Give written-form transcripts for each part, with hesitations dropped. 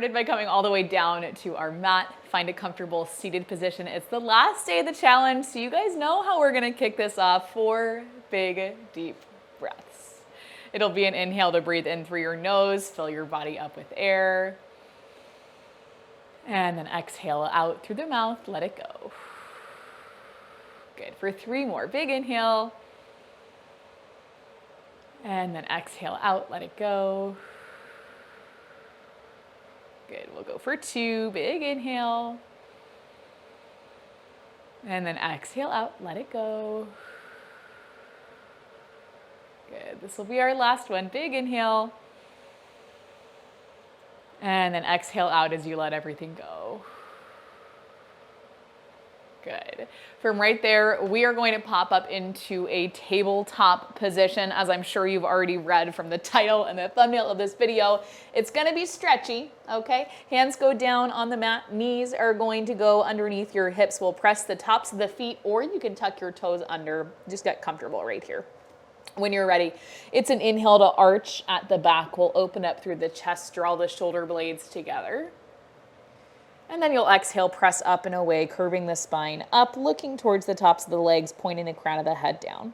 started by coming all the way down to our mat. Find a comfortable seated position. It's the last day of the challenge, so you guys know how we're gonna kick this off. 4 big, deep breaths. It'll be an inhale to breathe in through your nose, fill your body up with air. And then exhale out through the mouth, let it go. Good, for 3 more. Big inhale. And then exhale out, let it go. Good, we'll go for 2, big inhale. And then exhale out, let it go. Good, this will be our last one, big inhale. And then exhale out as you let everything go. Good. From right there, we are going to pop up into a tabletop position. As I'm sure you've already read from the title and the thumbnail of this video, it's going to be stretchy, okay? Hands go down on the mat. Knees are going to go underneath your hips. We'll press the tops of the feet, or you can tuck your toes under. Just get comfortable right here. When you're ready, it's an inhale to arch at the back. We'll open up through the chest, draw the shoulder blades together. And then you'll exhale, press up and away, curving the spine up, looking towards the tops of the legs, pointing the crown of the head down.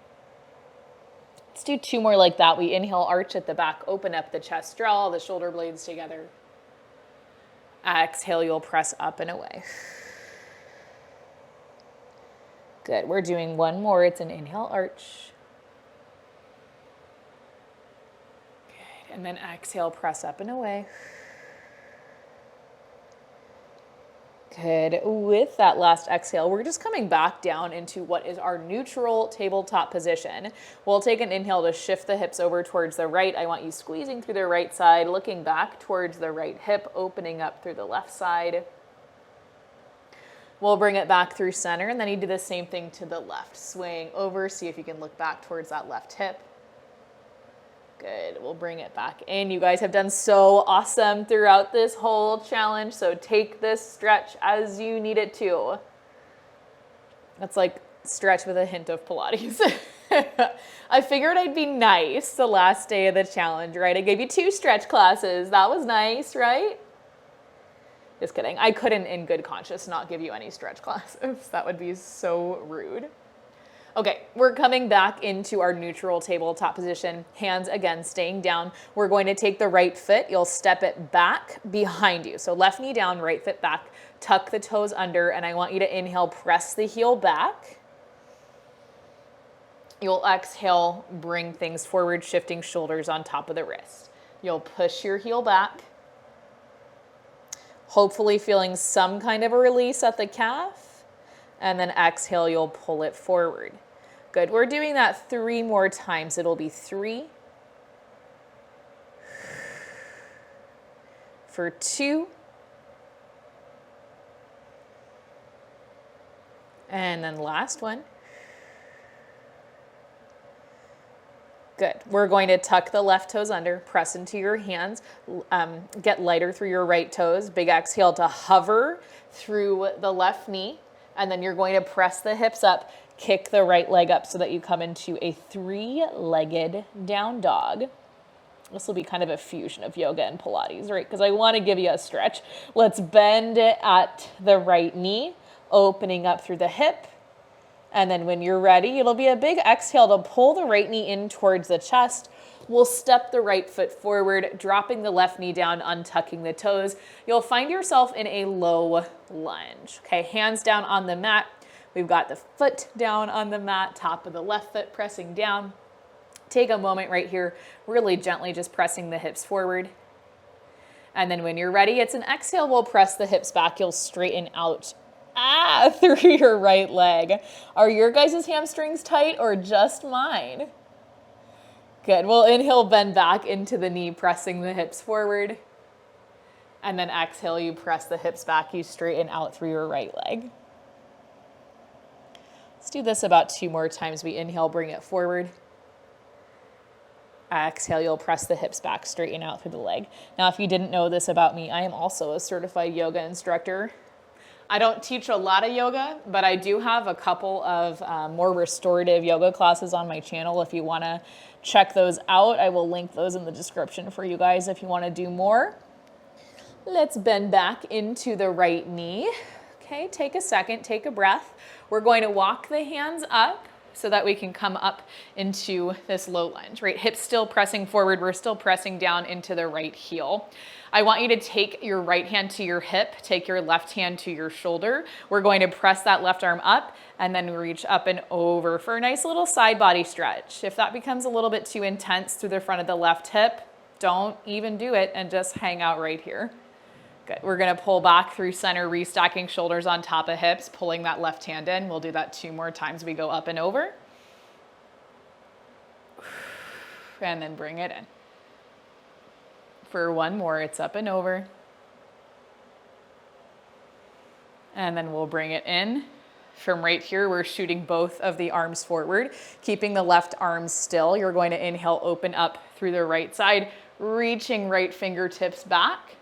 Let's do 2 more like that. We inhale, arch at the back, open up the chest, draw the shoulder blades together. Exhale, you'll press up and away. Good, we're doing 1 more. It's an inhale, arch. Good, and then exhale, press up and away. Good. With that last exhale, we're just coming back down into what is our neutral tabletop position. We'll take an inhale to shift the hips over towards the right. I want you squeezing through the right side, looking back towards the right hip, opening up through the left side. We'll bring it back through center, and then you do the same thing to the left. Swing over, see if you can look back towards that left hip. Good, we'll bring it back in. You guys have done so awesome throughout this whole challenge, so take this stretch as you need it to. That's like stretch with a hint of Pilates. I figured I'd be nice the last day of the challenge, right? I gave you 2 stretch classes. That was nice, right? Just kidding. I couldn't in good conscience not give you any stretch classes. That would be so rude. Okay, we're coming back into our neutral tabletop position. Hands again staying down. We're going to take the right foot. You'll step it back behind you. So left knee down, right foot back. Tuck the toes under, and I want you to inhale, press the heel back. You'll exhale, bring things forward, shifting shoulders on top of the wrist. You'll push your heel back. Hopefully feeling some kind of a release at the calf. And then exhale, you'll pull it forward. Good, we're doing that 3 more times. It'll be 3, for 2, and then last one. Good, we're going to tuck the left toes under, press into your hands, get lighter through your right toes. Big exhale to hover through the left knee. And then you're going to press the hips up, kick the right leg up so that you come into a 3-legged down dog. This will be kind of a fusion of yoga and Pilates, right? Because I want to give you a stretch. Let's bend at the right knee, opening up through the hip. And then when you're ready, it'll be a big exhale to pull the right knee in towards the chest. We'll step the right foot forward, dropping the left knee down, untucking the toes. You'll find yourself in a low lunge. Okay, hands down on the mat. We've got the foot down on the mat, top of the left foot pressing down. Take a moment right here, really gently just pressing the hips forward. And then when you're ready, it's an exhale. We'll press the hips back. You'll straighten out through your right leg. Are your guys' hamstrings tight or just mine? Good, we'll inhale, bend back into the knee, pressing the hips forward. And then exhale, you press the hips back, you straighten out through your right leg. Let's do this about 2 more times. We inhale, bring it forward. Exhale, you'll press the hips back, straighten out through the leg. Now, if you didn't know this about me, I am also a certified yoga instructor. I don't teach a lot of yoga, but I do have a couple of more restorative yoga classes on my channel. If you want to check those out, I will link those in the description for you guys if you want to do more. Let's bend back into the right knee. Okay, take a second, take a breath. We're going to walk the hands up so that we can come up into this low lunge, right? Hips still pressing forward. We're still pressing down into the right heel. I want you to take your right hand to your hip, take your left hand to your shoulder. We're going to press that left arm up and then reach up and over for a nice little side body stretch. If that becomes a little bit too intense through the front of the left hip, don't even do it and just hang out right here. Good. We're going to pull back through center, restacking shoulders on top of hips, pulling that left hand in. We'll do that 2 more times. We go up and over. And then bring it in. For 1 more, it's up and over. And then we'll bring it in. From right here, we're shooting both of the arms forward, keeping the left arm still. You're going to inhale, open up through the right side, reaching right fingertips back.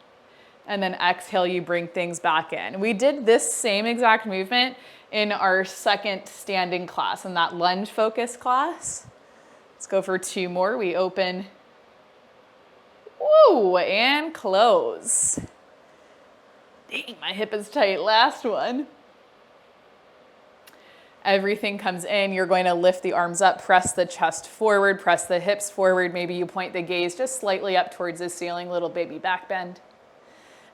And then exhale, you bring things back in. We did this same exact movement in our second standing class, in that lunge focus class. Let's go for 2 more. We open, woo, and close. Dang, my hip is tight. Last one. Everything comes in. You're going to lift the arms up, press the chest forward, press the hips forward. Maybe you point the gaze just slightly up towards the ceiling, little baby back bend.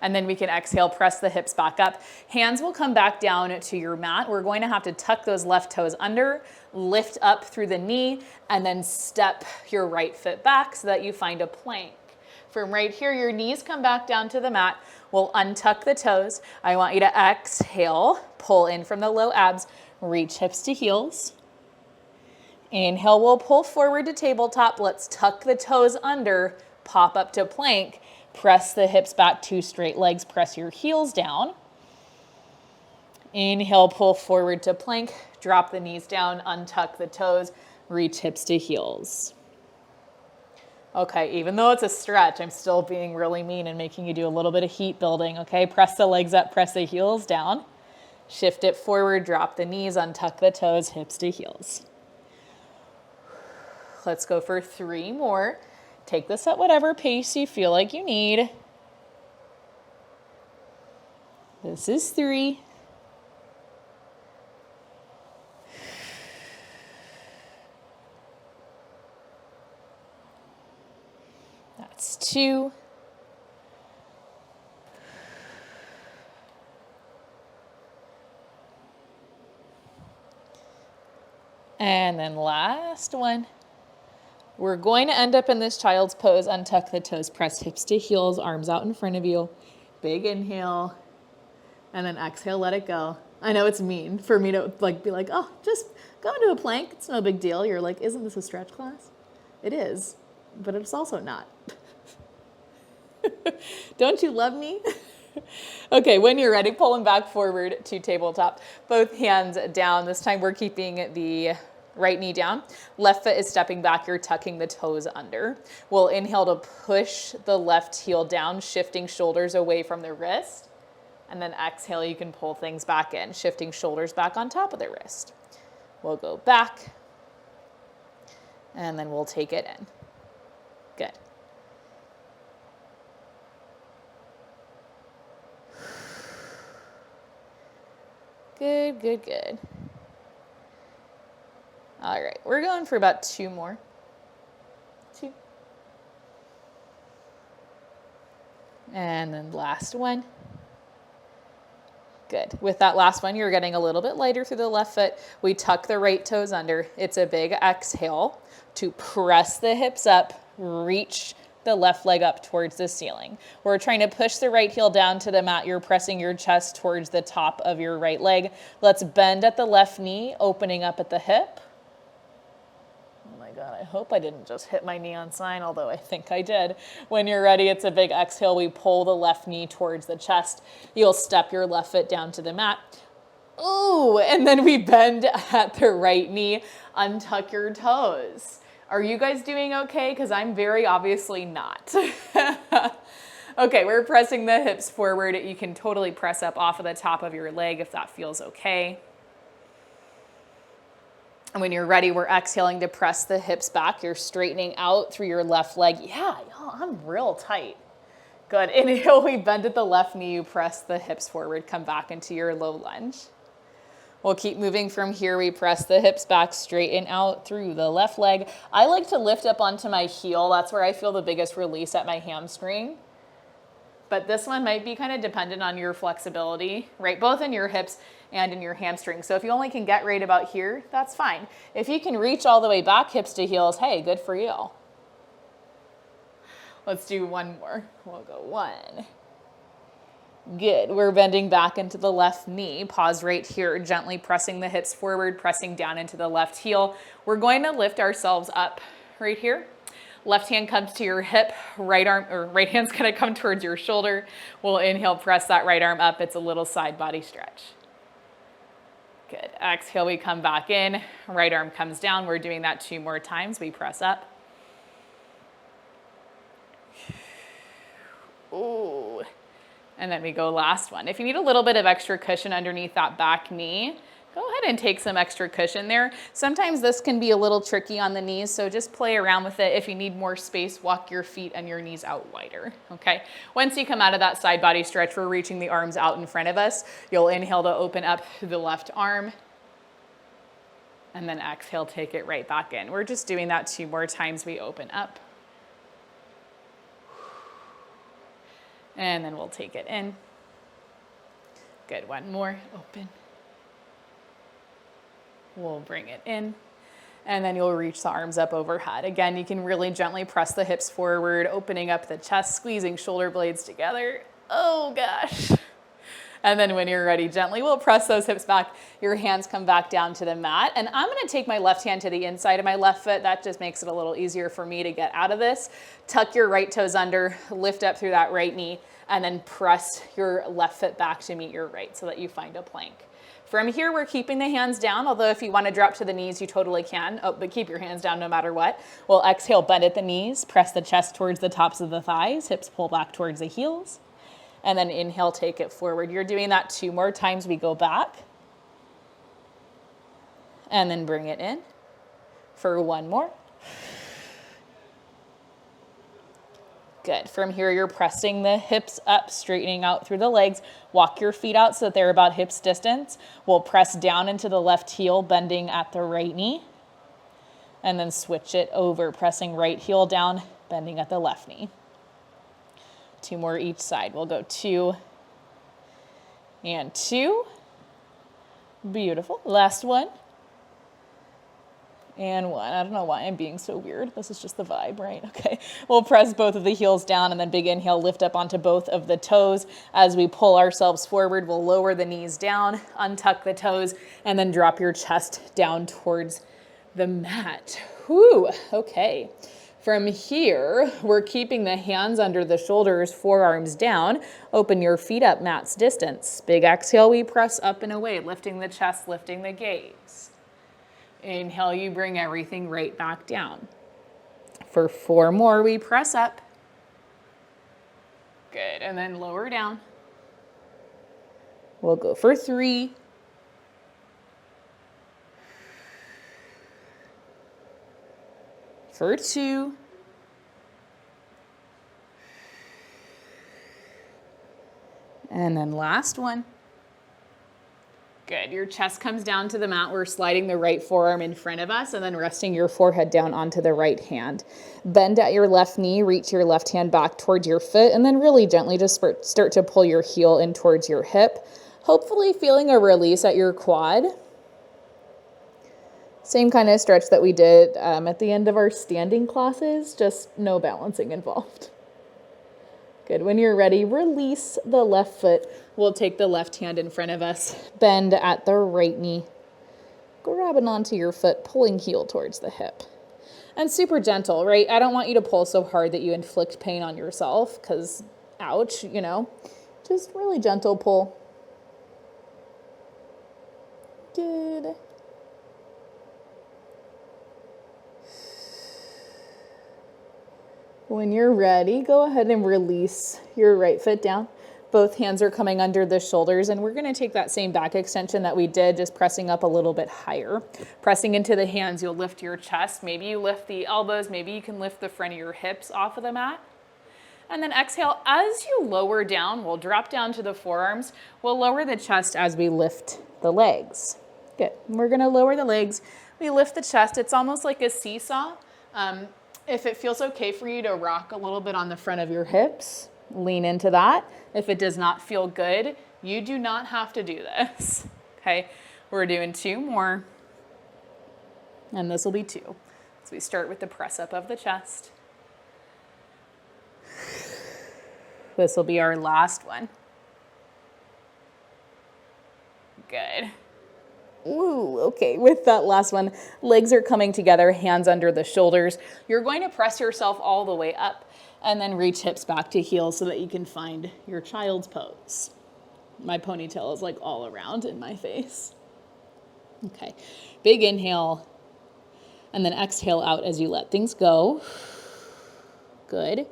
And then we can exhale, press the hips back up. Hands will come back down to your mat. We're going to have to tuck those left toes under, lift up through the knee, and then step your right foot back so that you find a plank. From right here, your knees come back down to the mat. We'll untuck the toes. I want you to exhale, pull in from the low abs, reach hips to heels. Inhale, we'll pull forward to tabletop. Let's tuck the toes under, pop up to plank. Press the hips back, 2 straight legs, press your heels down. Inhale, pull forward to plank, drop the knees down, untuck the toes, reach hips to heels. Okay, even though it's a stretch, I'm still being really mean and making you do a little bit of heat building, okay? Press the legs up, press the heels down, shift it forward, drop the knees, untuck the toes, hips to heels. Let's go for 3 more. Take this at whatever pace you feel like you need. This is 3. That's 2. And then last one. We're going to end up in this child's pose. Untuck the toes, press hips to heels, arms out in front of you. Big inhale, and then exhale, let it go. I know it's mean for me to be like, oh, just go into a plank. It's no big deal. You're like, isn't this a stretch class? It is, but it's also not. Don't you love me? Okay, when you're ready, pull them back forward to tabletop. Both hands down. This time we're keeping the right knee down. Left foot is stepping back. You're tucking the toes under. We'll inhale to push the left heel down, shifting shoulders away from the wrist. And then exhale, you can pull things back in, shifting shoulders back on top of the wrist. We'll go back. And then we'll take it in. Good. Good, good, good. All right, we're going for about 2 more. 2. And then last one. Good. With that last one, you're getting a little bit lighter through the left foot. We tuck the right toes under. It's a big exhale to press the hips up, reach the left leg up towards the ceiling. We're trying to push the right heel down to the mat. You're pressing your chest towards the top of your right leg. Let's bend at the left knee, opening up at the hip. God, I hope I didn't just hit my knee on sign, although I think I did. When you're ready, it's a big exhale. We pull the left knee towards the chest. You'll step your left foot down to the mat. Ooh, and then we bend at the right knee. Untuck your toes. Are you guys doing okay? Because I'm very obviously not. Okay, we're pressing the hips forward. You can totally press up off of the top of your leg if that feels okay. And when you're ready, we're exhaling to press the hips back. You're straightening out through your left leg. Yeah, y'all, I'm real tight. Good. Inhale, we bend at the left knee, you press the hips forward, come back into your low lunge. We'll keep moving from here. We press the hips back, straighten out through the left leg. I like to lift up onto my heel. That's where I feel the biggest release at my hamstring. But this one might be kind of dependent on your flexibility, right? Both in your hips and in your hamstring. So if you only can get right about here, that's fine. If you can reach all the way back, hips to heels, hey, good for you. Let's do one more. We'll go 1. Good. We're bending back into the left knee. Pause right here, gently pressing the hips forward, pressing down into the left heel. We're going to lift ourselves up right here. Left hand comes to your hip, right hand's gonna come towards your shoulder. We'll inhale, press that right arm up. It's a little side body stretch. Good. Exhale, we come back in. Right arm comes down. We're doing that 2 more times. We press up. Ooh. And then we go last one. If you need a little bit of extra cushion underneath that back knee, go ahead and take some extra cushion there. Sometimes this can be a little tricky on the knees, so just play around with it. If you need more space, walk your feet and your knees out wider, okay? Once you come out of that side body stretch, we're reaching the arms out in front of us. You'll inhale to open up the left arm, and then exhale, take it right back in. We're just doing that 2 more times. We open up. And then we'll take it in. Good, 1 more, open. We'll bring it in. And then you'll reach the arms up overhead. Again, you can really gently press the hips forward, opening up the chest, squeezing shoulder blades together. Oh gosh. And then when you're ready, gently, we'll press those hips back. Your hands come back down to the mat. And I'm gonna take my left hand to the inside of my left foot. That just makes it a little easier for me to get out of this. Tuck your right toes under, lift up through that right knee, and then press your left foot back to meet your right so that you find a plank. From here, we're keeping the hands down, although if you want to drop to the knees, you totally can, but keep your hands down no matter what. We'll exhale, bend at the knees, press the chest towards the tops of the thighs, hips pull back towards the heels, and then inhale, take it forward. You're doing that 2 more times. We go back, and then bring it in for 1 more. Good. From here, you're pressing the hips up, straightening out through the legs. Walk your feet out so that they're about hips distance. We'll press down into the left heel, bending at the right knee. And then switch it over, pressing right heel down, bending at the left knee. 2 more each side. We'll go 2 and 2. Beautiful. Last one. And 1. I don't know why I'm being so weird. This is just the vibe, right? Okay. We'll press both of the heels down and then big inhale, lift up onto both of the toes. As we pull ourselves forward, we'll lower the knees down, untuck the toes, and then drop your chest down towards the mat. Whew. Okay. From here, we're keeping the hands under the shoulders, forearms down. Open your feet up, mat's distance. Big exhale, we press up and away, lifting the chest, lifting the gaze. Inhale, you bring everything right back down. For 4 more, we press up. Good, and then lower down. We'll go for 3. For 2. And then last one. Good. Your chest comes down to the mat. We're sliding the right forearm in front of us and then resting your forehead down onto the right hand. Bend at your left knee, reach your left hand back towards your foot, and then really gently just start to pull your heel in towards your hip, hopefully feeling a release at your quad. Same kind of stretch that we did at the end of our standing classes, just no balancing involved. Good. When you're ready, release the left foot. We'll take the left hand in front of us, bend at the right knee, grabbing onto your foot, pulling heel towards the hip. And super gentle, right? I don't want you to pull so hard that you inflict pain on yourself because, ouch, you know. Just really gentle pull. Good. When you're ready, go ahead and release your right foot down. Both hands are coming under the shoulders, and we're going to take that same back extension that we did, just pressing up a little bit higher. Pressing into the hands, you'll lift your chest. Maybe you lift the elbows. Maybe you can lift the front of your hips off of the mat. And then exhale, as you lower down, we'll drop down to the forearms. We'll lower the chest as we lift the legs. Good. We're gonna lower the legs. We lift the chest. It's almost like a seesaw. If it feels okay for you to rock a little bit on the front of your hips, lean into that. If it does not feel good, you do not have to do this. Okay, we're doing 2 more. And this will be 2. So we start with the press up of the chest. This will be our last one. Good. Ooh, okay, with that last one, legs are coming together, hands under the shoulders. You're going to press yourself all the way up and then reach hips back to heels so that you can find your child's pose. My ponytail is like all around in my face. Okay, big inhale, and then exhale out as you let things go. Good.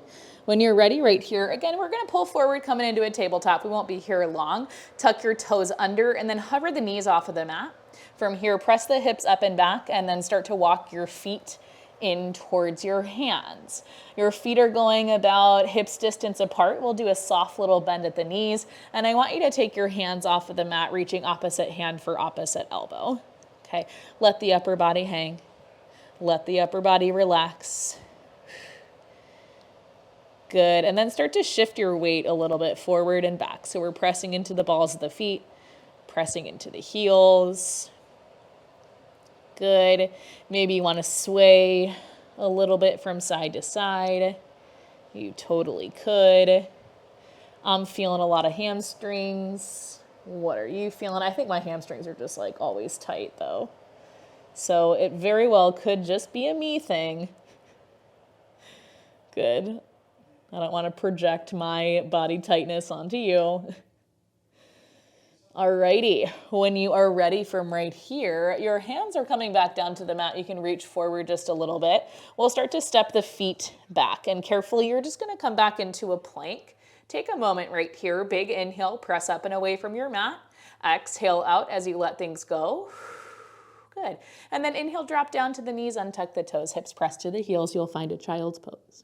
When you're ready right here, again, we're gonna pull forward coming into a tabletop. We won't be here long. Tuck your toes under and then hover the knees off of the mat. From here, press the hips up and back and then start to walk your feet in towards your hands. Your feet are going about hips distance apart. We'll do a soft little bend at the knees. And I want you to take your hands off of the mat, reaching opposite hand for opposite elbow. Okay, let the upper body hang. Let the upper body relax. Good, and then start to shift your weight a little bit forward and back. So we're pressing into the balls of the feet, pressing into the heels. Good. Maybe you want to sway a little bit from side to side. You totally could. I'm feeling a lot of hamstrings. What are you feeling? I think my hamstrings are just like always tight though. So it very well could just be a me thing. Good. I don't want to project my body tightness onto you. Alrighty, when you are ready from right here, your hands are coming back down to the mat. You can reach forward just a little bit. We'll start to step the feet back, and carefully you're just going to come back into a plank. Take a moment right here. Big inhale, press up and away from your mat. Exhale out as you let things go. Good. And then inhale, drop down to the knees, untuck the toes, hips press to the heels. You'll find a child's pose.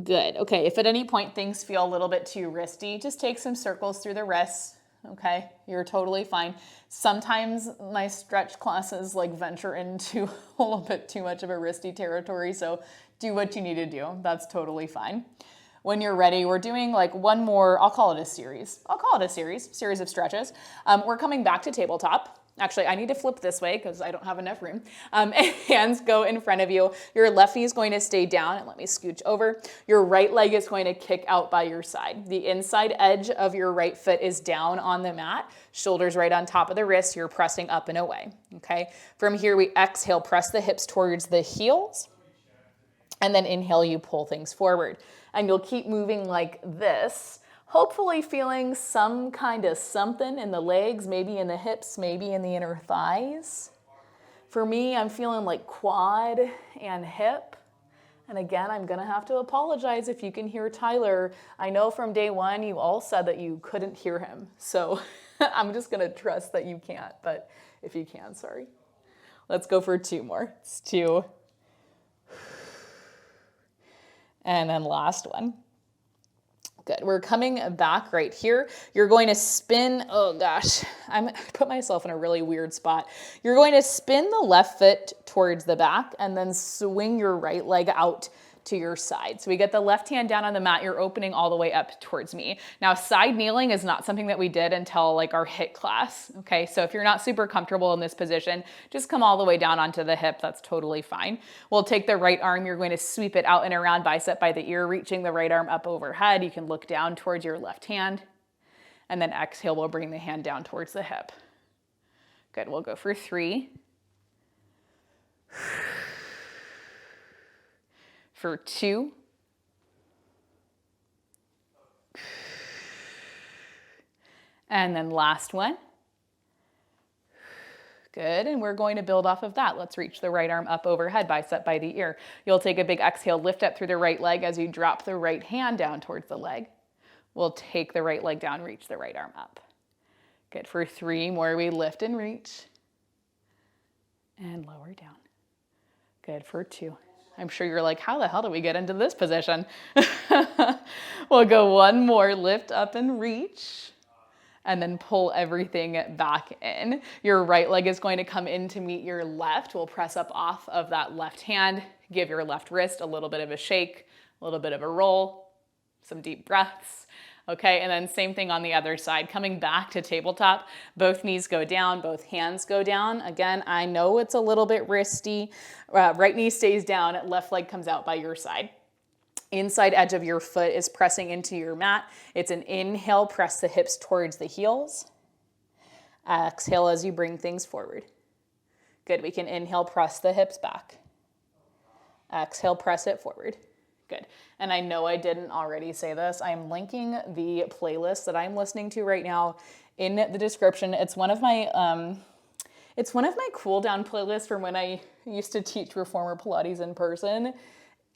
Good. Okay, if at any point things feel a little bit too wristy, just take some circles through the wrists. Okay, you're totally fine. Sometimes my stretch classes like venture into a little bit too much of a wristy territory, so do what you need to do. That's totally fine. When you're ready, we're doing like one more, I'll call it a series. Series of stretches. We're coming back to tabletop. Actually, I need to flip this way because I don't have enough room. Hands go in front of you. Your left knee is going to stay down, and let me scooch over. Your right leg is going to kick out by your side. The inside edge of your right foot is down on the mat. Shoulders right on top of the wrist. You're pressing up and away, okay? From here, we exhale, press the hips towards the heels, and then inhale, you pull things forward. And you'll keep moving like this, hopefully feeling some kind of something in the legs, maybe in the hips, maybe in the inner thighs. For me, I'm feeling like quad and hip. And again, I'm gonna have to apologize if you can hear Tyler. I know from day one, you all said that you couldn't hear him. So I'm just gonna trust that you can't, but if you can, sorry. Let's go for 2 more. It's 2. And then last one. Good. We're coming back right here. You're going to spin, oh gosh, I put myself in a really weird spot. You're going to spin the left foot towards the back and then swing your right leg out to your side. So we get the left hand down on the mat. You're opening all the way up towards me. Now, side kneeling is not something that we did until like our HIIT class. Okay. So if you're not super comfortable in this position, just come all the way down onto the hip. That's totally fine. We'll take the right arm. You're going to sweep it out and around, bicep by the ear, reaching the right arm up overhead. You can look down towards your left hand, and then exhale. We'll bring the hand down towards the hip. Good. We'll go for 3. For 2. And then last one. Good, and we're going to build off of that. Let's reach the right arm up overhead, bicep by the ear. You'll take a big exhale, lift up through the right leg as you drop the right hand down towards the leg. We'll take the right leg down, reach the right arm up. Good, for 3 more, we lift and reach. And lower down. Good, for 2. I'm sure you're like, how the hell do we get into this position? We'll go one more, lift up and reach, and then pull everything back in. Your right leg is going to come in to meet your left. We'll press up off of that left hand, give your left wrist a little bit of a shake, a little bit of a roll, some deep breaths. Okay, and then same thing on the other side. Coming back to tabletop, both knees go down, both hands go down. Again, I know it's a little bit wristy. Right knee stays down, left leg comes out by your side. Inside edge of your foot is pressing into your mat. It's an inhale, press the hips towards the heels. Exhale as you bring things forward. Good, we can inhale, press the hips back. Exhale, press it forward. Good. And I know I didn't already say this. I'm linking the playlist that I'm listening to right now in the description. It's one of my cool down playlists from when I used to teach reformer Pilates in person.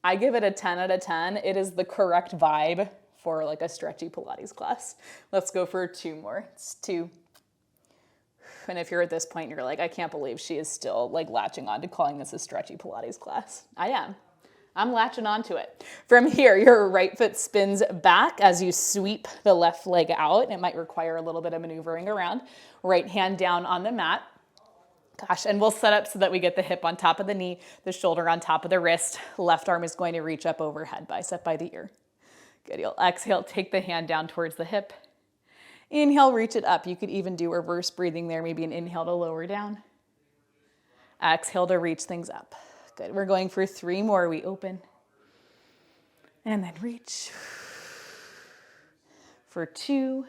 I give it a 10 out of 10. It is the correct vibe for like a stretchy Pilates class. Let's go for 2 more. It's 2. And if you're at this point, you're like, I can't believe she is still like latching on to calling this a stretchy Pilates class. I am. I'm latching onto it. From here, your right foot spins back as you sweep the left leg out. It might require a little bit of maneuvering around. Right hand down on the mat. Gosh, and we'll set up so that we get the hip on top of the knee, the shoulder on top of the wrist. Left arm is going to reach up overhead, bicep by the ear. Good, you'll exhale, take the hand down towards the hip. Inhale, reach it up. You could even do reverse breathing there, maybe an inhale to lower down. Exhale to reach things up. Good, we're going for 3 more. We open and then reach for 2.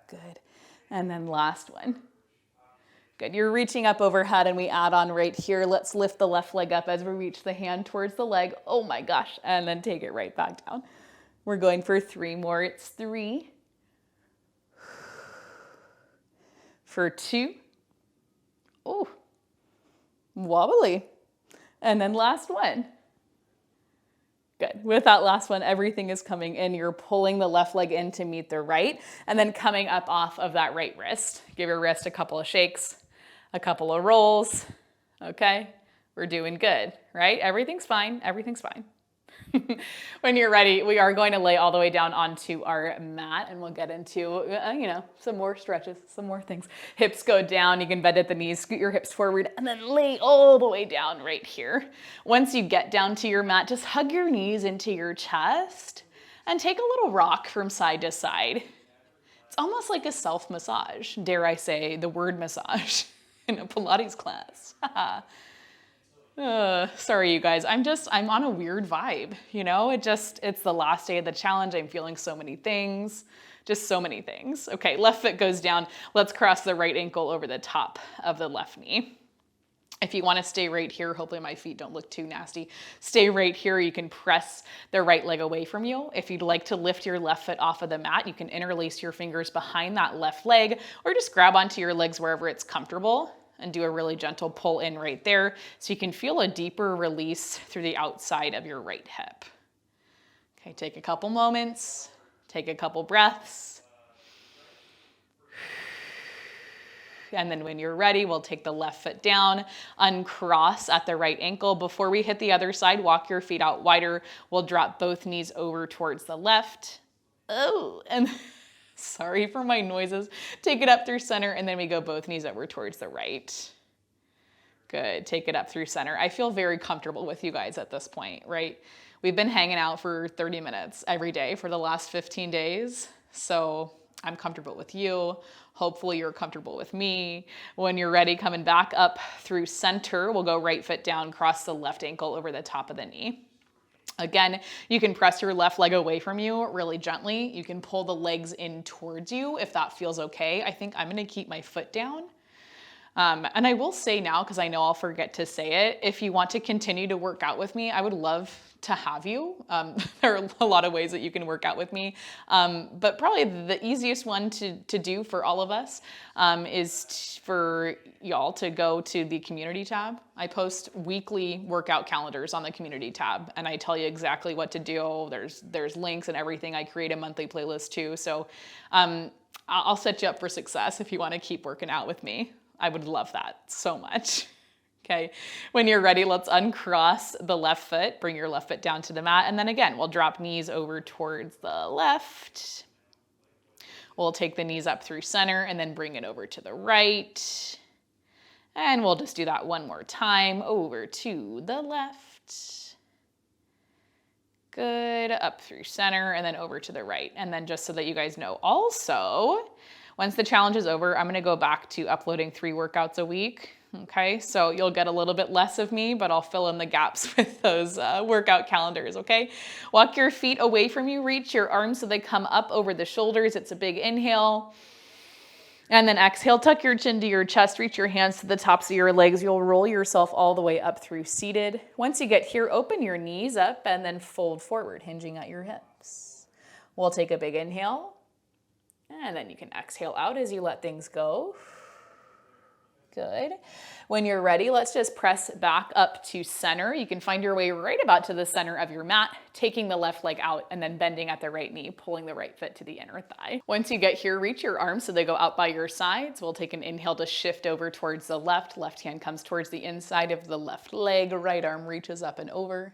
Good, and then last one. Good, you're reaching up overhead and we add on right here. Let's lift the left leg up as we reach the hand towards the leg. Oh my gosh, and then take it right back down. We're going for 3 more. It's 3 for 2. Oh, wobbly. And then last one. Good. With that last one, everything is coming in. You're pulling the left leg in to meet the right and then coming up off of that right wrist. Give your wrist a couple of shakes, a couple of rolls. Okay, we're doing good, right? Everything's fine. Everything's fine. When you're ready, we are going to lay all the way down onto our mat and we'll get into, some more stretches, some more things. Hips go down, you can bend at the knees, scoot your hips forward and then lay all the way down right here. Once you get down to your mat, just hug your knees into your chest and take a little rock from side to side. It's almost like a self-massage, dare I say the word massage in a Pilates class. Sorry, you guys. I'm on a weird vibe, it's the last day of the challenge. I'm feeling so many things, just so many things. Okay, left foot goes down. Let's cross the right ankle over the top of the left knee. If you want to stay right here, hopefully my feet don't look too nasty. Stay right here. You can press the right leg away from you. If you'd like to lift your left foot off of the mat, you can interlace your fingers behind that left leg or just grab onto your legs wherever it's comfortable and do a really gentle pull in right there so you can feel a deeper release through the outside of your right hip. Okay, take a couple moments, take a couple breaths. And then when you're ready, we'll take the left foot down, uncross at the right ankle. Before we hit the other side, walk your feet out wider. We'll drop both knees over towards the left. Oh, and sorry for my noises. Take it up through center, and then we go both knees over towards the right. Good, take it up through center. I feel very comfortable with you guys at this point, right? We've been hanging out for 30 minutes every day for the last 15 days, so I'm comfortable with you. Hopefully you're comfortable with me. When you're ready, coming back up through center, we'll go right foot down, cross the left ankle over the top of the knee. Again, you can press your left leg away from you really gently. You can pull the legs in towards you if that feels okay. I think I'm gonna keep my foot down. And I will say now, because I know I'll forget to say it, if you want to continue to work out with me, I would love to have you. There are a lot of ways that you can work out with me, but probably the easiest one to do for all of us is for y'all to go to the community tab. I post weekly workout calendars on the community tab, and I tell you exactly what to do. There's links and everything. I create a monthly playlist too, so I'll set you up for success if you want to keep working out with me. I would love that so much. Okay, when you're ready, let's uncross the left foot, bring your left foot down to the mat, and then again, we'll drop knees over towards the left. We'll take the knees up through center and then bring it over to the right. And we'll just do that one more time, over to the left. Good, up through center and then over to the right. And then just so that you guys know also, once the challenge is over, I'm gonna go back to uploading 3 workouts a week. Okay, so you'll get a little bit less of me, but I'll fill in the gaps with those workout calendars, okay? Walk your feet away from you, reach your arms so they come up over the shoulders. It's a big inhale. And then exhale, tuck your chin to your chest, reach your hands to the tops of your legs. You'll roll yourself all the way up through seated. Once you get here, open your knees up and then fold forward, hinging at your hips. We'll take a big inhale, and then you can exhale out as you let things go. Good. When you're ready, let's just press back up to center. You can find your way right about to the center of your mat, taking the left leg out and then bending at the right knee, pulling the right foot to the inner thigh. Once you get here, reach your arms so they go out by your sides. We'll take an inhale to shift over towards the left. Left hand comes towards the inside of the left leg. Right arm reaches up and over.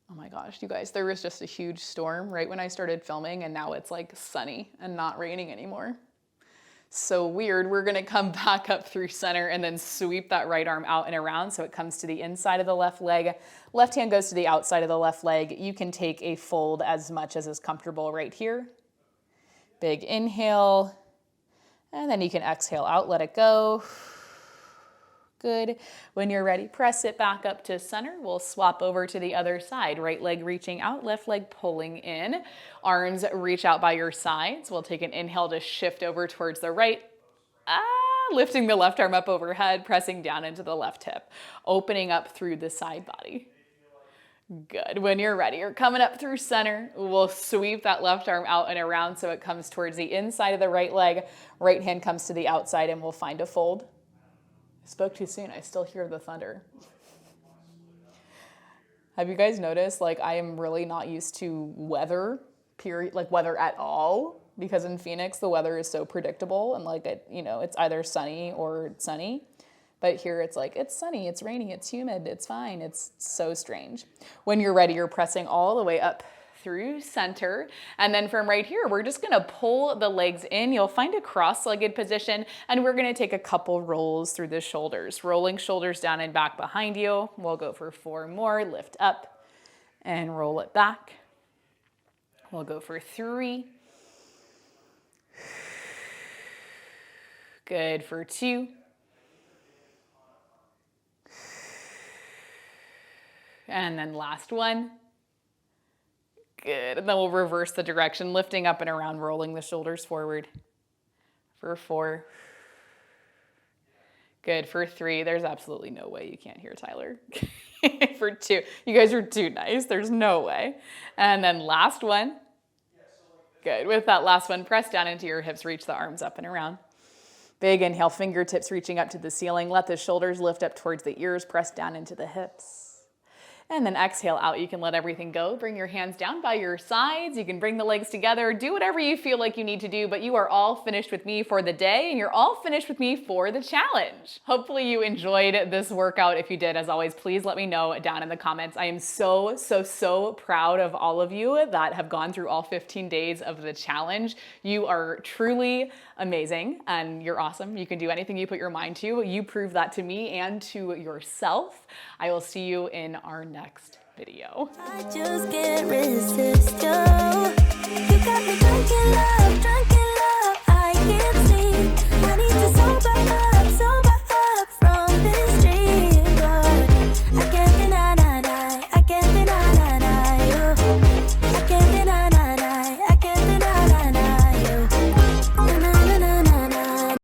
Oh my gosh, you guys, there was just a huge storm right when I started filming, and now it's like sunny and not raining anymore. So weird. We're gonna come back up through center and then sweep that right arm out and around so it comes to the inside of the left leg. Left hand goes to the outside of the left leg. You can take a fold as much as is comfortable right here. Big inhale, and then you can exhale out, let it go. Good. When you're ready, press it back up to center. We'll swap over to the other side. Right leg reaching out, left leg pulling in. Arms reach out by your sides. We'll take an inhale to shift over towards the right. Lifting the left arm up overhead, pressing down into the left hip. Opening up through the side body. Good. When you're ready, you're coming up through center. We'll sweep that left arm out and around so it comes towards the inside of the right leg. Right hand comes to the outside and we'll find a fold. Spoke too soon. I still hear the thunder. Have you guys noticed, like, I am really not used to weather, period, like weather at all, because in Phoenix, the weather is so predictable and like, it's either sunny or sunny. But here it's like, it's sunny, it's rainy, it's humid, it's fine. It's so strange. When you're ready, you're pressing all the way up through center. And then from right here, we're just gonna pull the legs in. You'll find a cross-legged position, and we're gonna take a couple rolls through the shoulders, rolling shoulders down and back behind you. We'll go for 4 more, lift up and roll it back. We'll go for 3. Good for 2. And then last one. Good, and then we'll reverse the direction, lifting up and around, rolling the shoulders forward for 4. Good, for 3. There's absolutely no way you can't hear Tyler. For 2, you guys are too nice. There's no way. And then last one. Good, with that last one, press down into your hips, reach the arms up and around. Big inhale, fingertips reaching up to the ceiling. Let the shoulders lift up towards the ears, press down into the hips. And then exhale out. You can let everything go. Bring your hands down by your sides. You can bring the legs together. Do whatever you feel like you need to do, but you are all finished with me for the day, and you're all finished with me for the challenge. Hopefully you enjoyed this workout. If you did, as always, please let me know down in the comments. I am so, so, so proud of all of you that have gone through all 15 days of the challenge. You are truly amazing, and you're awesome. You can do anything you put your mind to. You prove that to me and to yourself. I will see you in our next video. I just can't resist you. You got me drinking love.